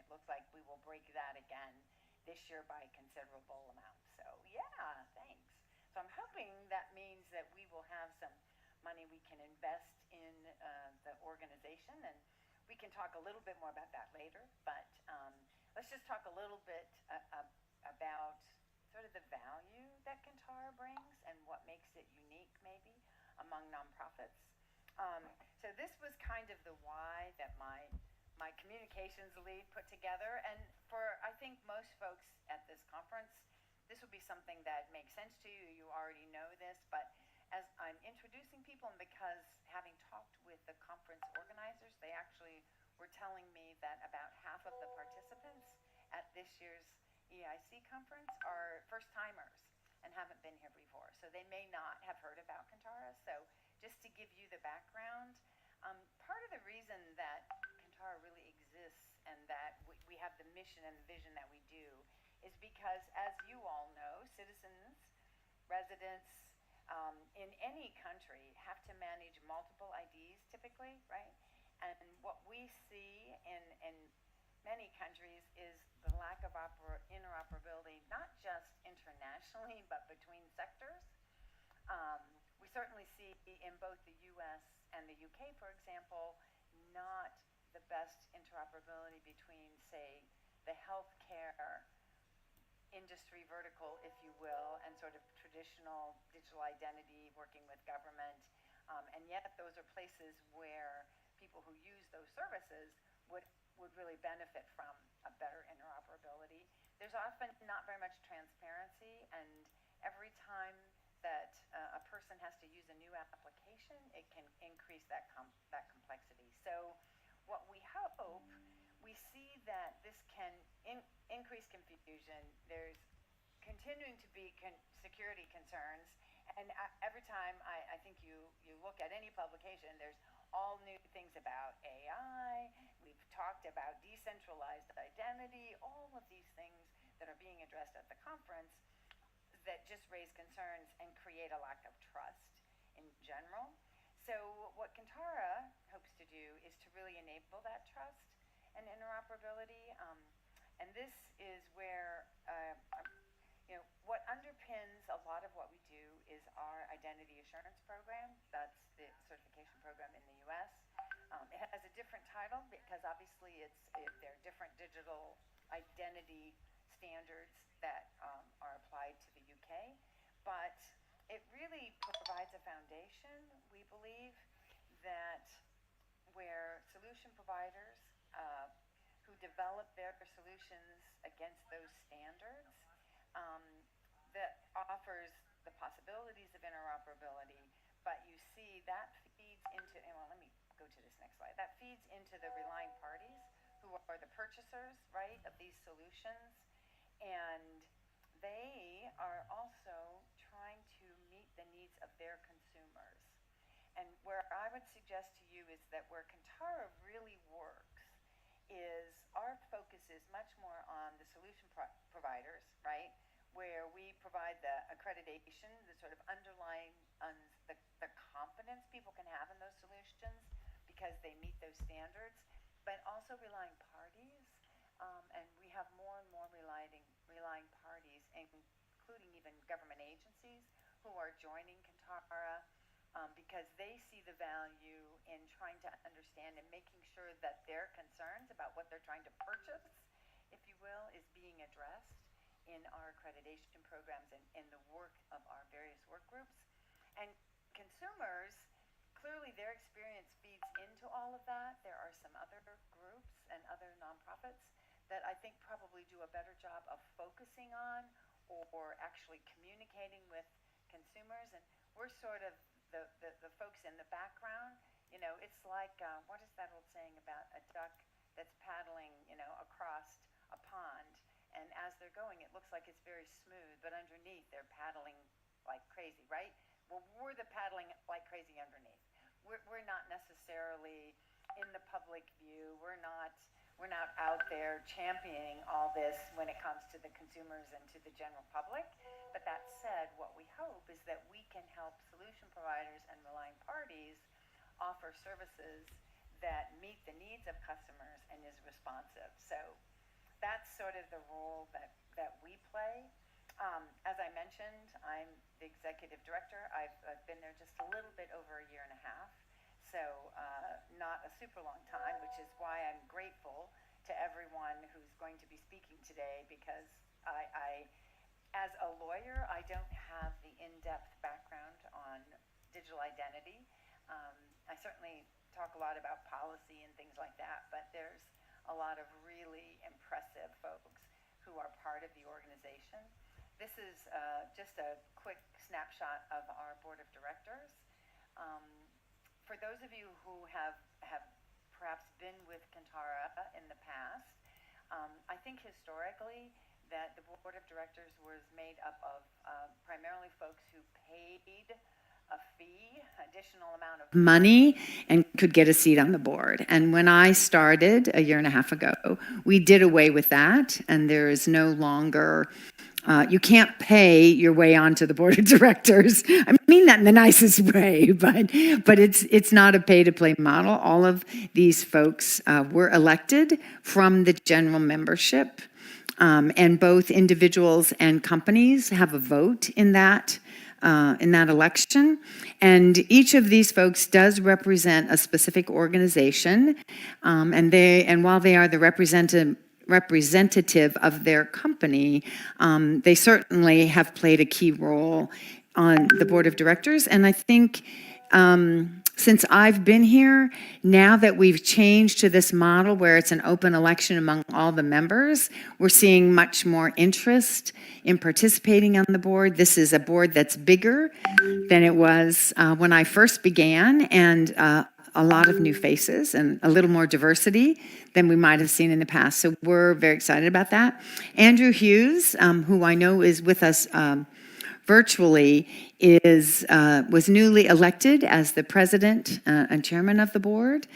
looks like we will break that again this year by a considerable amount. So yeah, thanks. So I'm hoping that means that we will have some money we can invest in the organization, and we can talk a little bit more about that later. But let's just talk a little bit about sort of the value that Kantara brings and what makes it unique maybe among nonprofits. So this was kind of the why that my communications lead put together, and for I think most folks at this conference, this will be something that makes sense to you. You already know this, but as I'm introducing people, and because having talked with the conference organizers, they actually were telling me that about half of the participants at this year's EIC conference are first-timers and haven't been here before. So they may not have heard about Kantara. So just to give you the background, part of the reason that Kantara really exists and that we have the mission and the vision that we do is because, as you all know, citizens, residents in any country have to manage multiple IDs typically, right? And what we see in many countries is the lack of interoperability, not just internationally, but between sectors. We certainly see in both the US and the UK, for example, not the best interoperability between, say, the healthcare industry vertical, if you will, and sort of traditional digital identity working with government. And yet those are places where people who use those services would really benefit from a better interoperability. There's often not very much transparency, and every time that a person has to use a new application, it can increase that complexity. So what we hope, we see that this can increase confusion. There's continuing to be security concerns, and every time I think you look at any publication, there's all new things about AI. We've talked about decentralized identity, all of these things that are being addressed at the conference that just raise concerns and create a lack of trust in general. So what Kantara hopes to do is to really enable that trust and interoperability. And this is where, what underpins a lot of what we do is our identity assurance program. That's the certification program in the US. It has a different title because obviously there are different digital identity standards that are applied to the UK. But it really provides a foundation, we believe, that where solution providers who develop their solutions against those standards, that offers the possibilities of interoperability, but you see that feeds into, well, let me go to this next slide, that feeds into the relying parties who are the purchasers, right, of these solutions, and they are also trying to meet the needs of their consumers. And where I would suggest to you is that where Kantara really works is our focus is much more on the solution providers, right? Where we provide the accreditation, the sort of underlying, the confidence people can have in those solutions because they meet those standards, but also relying parties. And we have more and more relying parties, including even government agencies who are joining Kantara because they see the value in trying to understand and making sure that their concerns about what they're trying to purchase, if you will, is being addressed in our accreditation programs and in the work of our various work groups. And consumers, clearly their experience feeds into all of that. There are some other groups and other nonprofits that I think probably do a better job of focusing on or actually communicating with consumers. And we're sort of the folks in the background. It's like, what is that old saying about a duck that's paddling, across a pond? And as they're going, it looks like it's very smooth, but underneath they're paddling like crazy, right? Well, we're the paddling like crazy underneath. We're not necessarily in the public view. We're not out there championing all this when it comes to the consumers and to the general public. But that said, what we hope is that we can help solution providers and relying parties offer services that meet the needs of customers and is responsive. So that's sort of the role that we play. As I mentioned, I'm the executive director. I've been there just a little bit over a year and a half, so not a super long time, which is why I'm grateful to everyone who's going to be speaking today, because I as a lawyer, I don't have the in-depth background on digital identity. I certainly talk a lot about policy and things like that, but there's a lot of really impressive folks who are part of the organization. This is just a quick snapshot of our board of directors. For those of you who have perhaps been with Kantara in the past, I think historically that the board of directors was made up of primarily folks who paid a fee, additional amount of money, and could get a seat on the board. And when I started a year and a half ago, we did away with that, and there is no longer, you can't pay your way onto the board of directors. I mean that in the nicest way, but it's not a pay-to-play model. All of these folks were elected from the general membership, and both individuals and companies have a vote in that election. And each of these folks does represent a specific organization, and while they are the representative of their company, they certainly have played a key role on the board of directors. And I think since I've been here, now that we've changed to this model where it's an open election among all the members, we're seeing much more interest in participating on the board. This is a board that's bigger than it was when I first began, and a lot of new faces and a little more diversity than we might have seen in the past. So we're very excited about that. Andrew Hughes, who I know is with us virtually, was newly elected as the president and chairman of the board.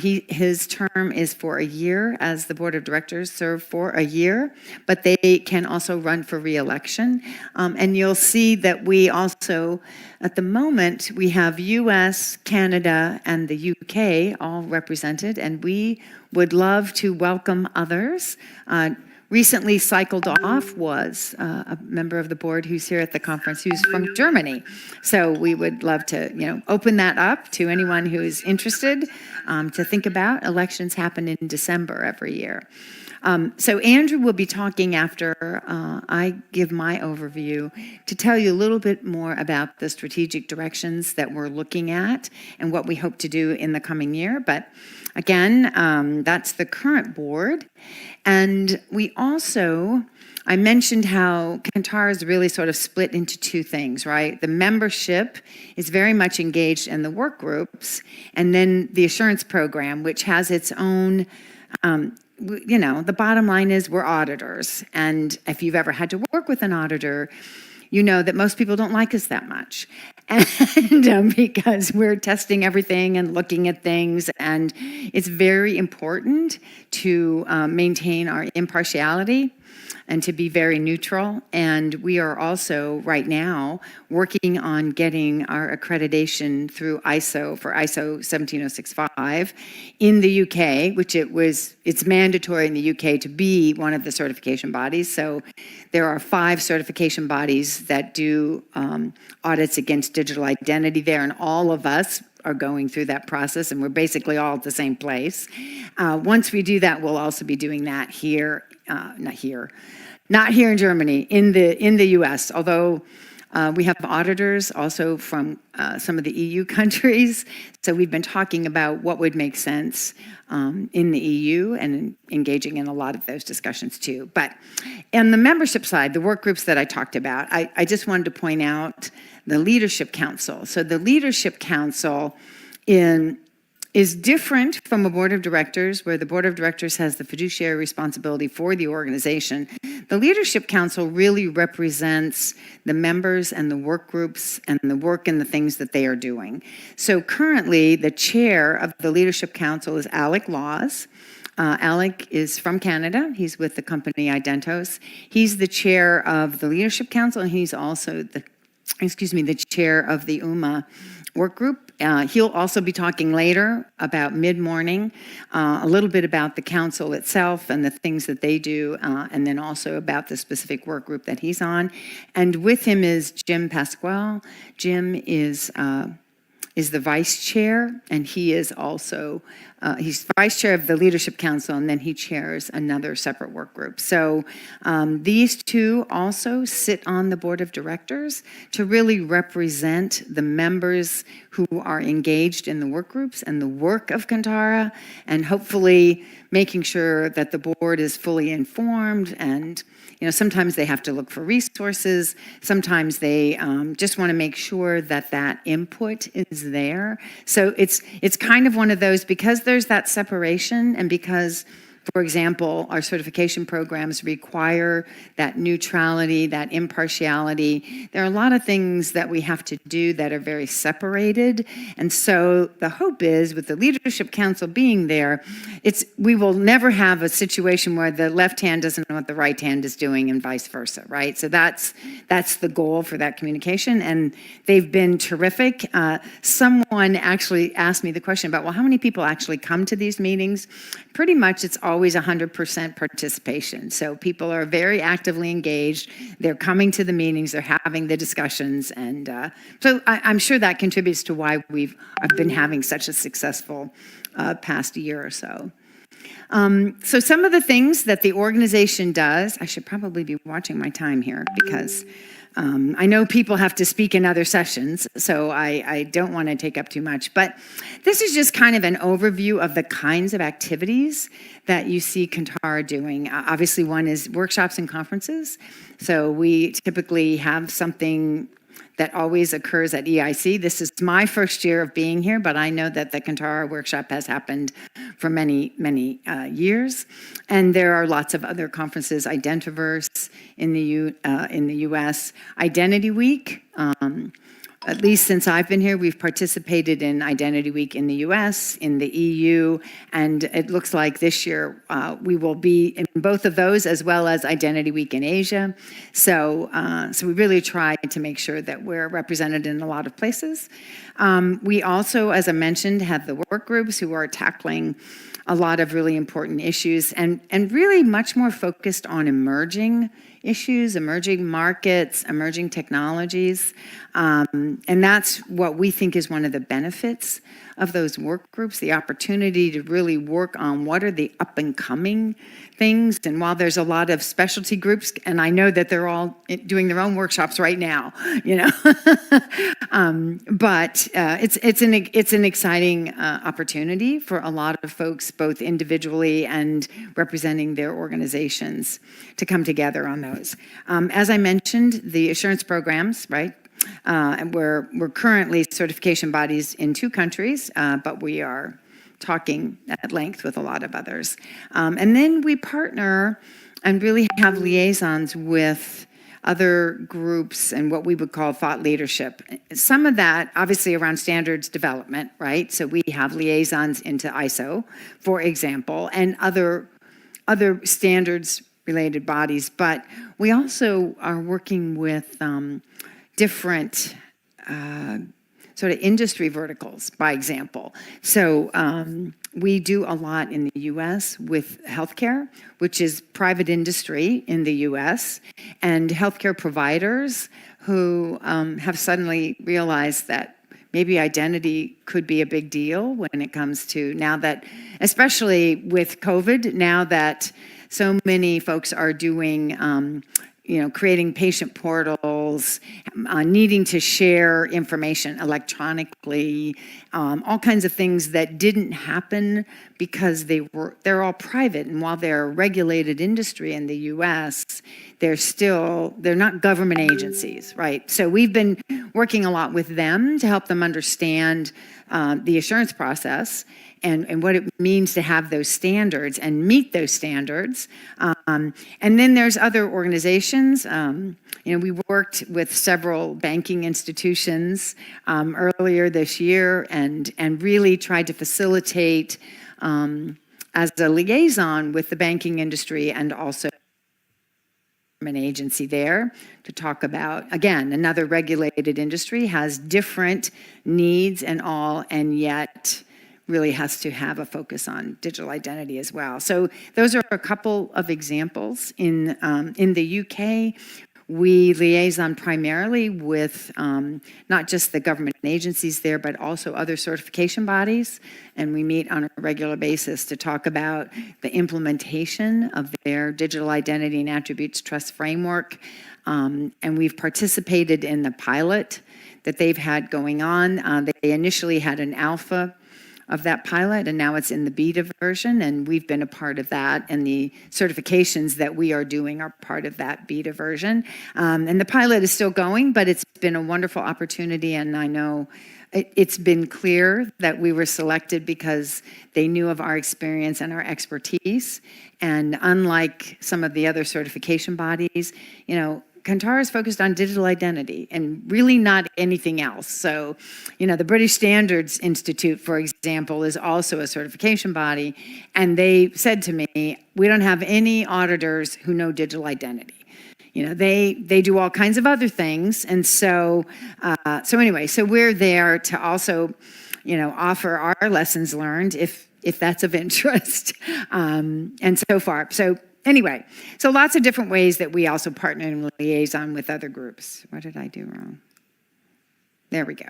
His term is for a year, as the board of directors serve for a year, but they can also run for re-election. And you'll see that we also, at the moment, we have US, Canada, and the UK all represented, and we would love to welcome others. Recently cycled off was a member of the board who's here at the conference who's from Germany. So we would love to, open that up to anyone who is interested to think about. Elections happen in December every year. So Andrew will be talking after I give my overview to tell you a little bit more about the strategic directions that we're looking at and what we hope to do in the coming year. But again, that's the current board. And we also, I mentioned how Kantara is really sort of split into two things, right? The membership is very much engaged in the work groups, and then the assurance program, which has its own, the bottom line is we're auditors. And if you've ever had to work with an auditor, you know that most people don't like us that much. And because we're testing everything and looking at things, and it's very important to maintain our impartiality and to be very neutral. And we are also right now working on getting our accreditation through ISO for ISO 17065 in the UK, which it's mandatory in the UK to be one of the certification bodies. So there are 5 certification bodies that do audits against digital identity there, and all of us are going through that process, and we're basically all at the same place. Once we do that, we'll also be doing that here, not here in Germany, in the US, although we have auditors also from some of the EU countries. So we've been talking about what would make sense in the EU and engaging in a lot of those discussions too. But on the membership side, the work groups that I talked about, I just wanted to point out the Leadership Council. So the Leadership Council is different from a board of directors, where the board of directors has the fiduciary responsibility for the organization. The Leadership Council really represents the members and the work groups and the work and the things that they are doing. So currently, the chair of the Leadership Council is Alec Laws. Alec is from Canada. He's with the company Identos. He's the chair of the Leadership Council, and he's also the the chair of the UMA work group. He'll also be talking later about mid-morning, a little bit about the council itself and the things that they do, and then also about the specific work group that he's on. And with him is Jim Pasquale. Jim is the vice chair, and he is also, he's vice chair of the Leadership Council, and then he chairs another separate work group. So these two also sit on the board of directors to really represent the members who are engaged in the work groups and the work of Kantara, and hopefully making sure that the board is fully informed. And sometimes they have to look for resources. Sometimes they just want to make sure that that input is there. So it's kind of one of those, because there's that separation, and because, for example, our certification programs require that neutrality, that impartiality. There are a lot of things that we have to do that are very separated. And so the hope is, with the Leadership Council being there, we will never have a situation where the left hand doesn't know what the right hand is doing and vice versa, right? So that's the goal for that communication, and they've been terrific. Someone actually asked me the question about, well, how many people actually come to these meetings? Pretty much it's always 100% participation. So people are very actively engaged. They're coming to the meetings, they're having the discussions, and so I'm sure that contributes to why I've been having such a successful past year or so. So some of the things that the organization does, I should probably be watching my time here, because I know people have to speak in other sessions, so I don't want to take up too much. But this is just kind of an overview of the kinds of activities that you see Kantara doing. Obviously, one is workshops and conferences. So we typically have something that always occurs at EIC. This is my first year of being here, but I know that the Kantara workshop has happened for many, many years. And there are lots of other conferences, Identiverse in the US, Identity Week. At least since I've been here, we've participated in Identity Week in the US, in the EU, and it looks like this year we will be in both of those, as well as Identity Week in Asia. So we really try to make sure that we're represented in a lot of places. We also, as I mentioned, have the work groups who are tackling a lot of really important issues, and really much more focused on emerging issues, emerging markets, emerging technologies. And that's what we think is one of the benefits of those work groups, the opportunity to really work on what are the up and coming things. And while there's a lot of specialty groups, and I know that they're all doing their own workshops right now, but it's an exciting opportunity for a lot of folks, both individually and representing their organizations, to come together on those. As I mentioned, the assurance programs, right? And we're currently certification bodies in 2 countries, but we are talking at length with a lot of others. And then we partner and really have liaisons with other groups and what we would call thought leadership. Some of that, obviously, around standards development, right? So we have liaisons into ISO, for example, and other standards-related bodies. But we also are working with different sort of industry verticals, by example. So we do a lot in the US with healthcare, which is private industry in the US, and healthcare providers who have suddenly realized that maybe identity could be a big deal when it comes to, now that, especially with COVID, now that so many folks are doing creating patient portals, needing to share information electronically, all kinds of things that didn't happen because they're all private. And while they're a regulated industry in the US, they're not government agencies, right? So we've been working a lot with them to help them understand the assurance process and what it means to have those standards and meet those standards. And then there's other organizations. We worked with several banking institutions earlier this year and really tried to facilitate as a liaison with the banking industry and also agency there to talk about, again, another regulated industry has different needs and all, and yet really has to have a focus on digital identity as well. So those are a couple of examples. In the UK, we liaison primarily with not just the government agencies there, but also other certification bodies. And we meet on a regular basis to talk about the implementation of their digital identity and attributes trust framework. And we've participated in the pilot that they've had going on. They initially had an alpha of that pilot, and now it's in the beta version, and we've been a part of that, and the certifications that we are doing are part of that beta version. And the pilot is still going, but it's been a wonderful opportunity, and I know it's been clear that we were selected because they knew of our experience and our expertise, and unlike some of the other certification bodies, you know, Kantara is focused on digital identity and really not anything else. So, you know, the British Standards Institute, for example, is also a certification body, and they said to me, we don't have any auditors who know digital identity. You know, they do all kinds of other things, and so anyway, so we're there to also, you know, offer our lessons learned if that's of interest, and so far. So anyway, so lots of different ways that we also partner and liaison with other groups. What did I do wrong? There we go.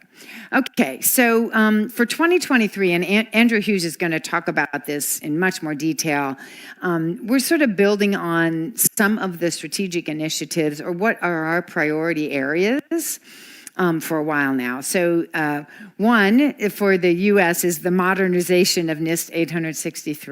Okay, so for 2023, and Andrew Hughes is going to talk about this in much more detail, we're sort of building on some of the strategic initiatives, or what are our priority areas for a while now. So one for the U.S. is the modernization of NIST 863.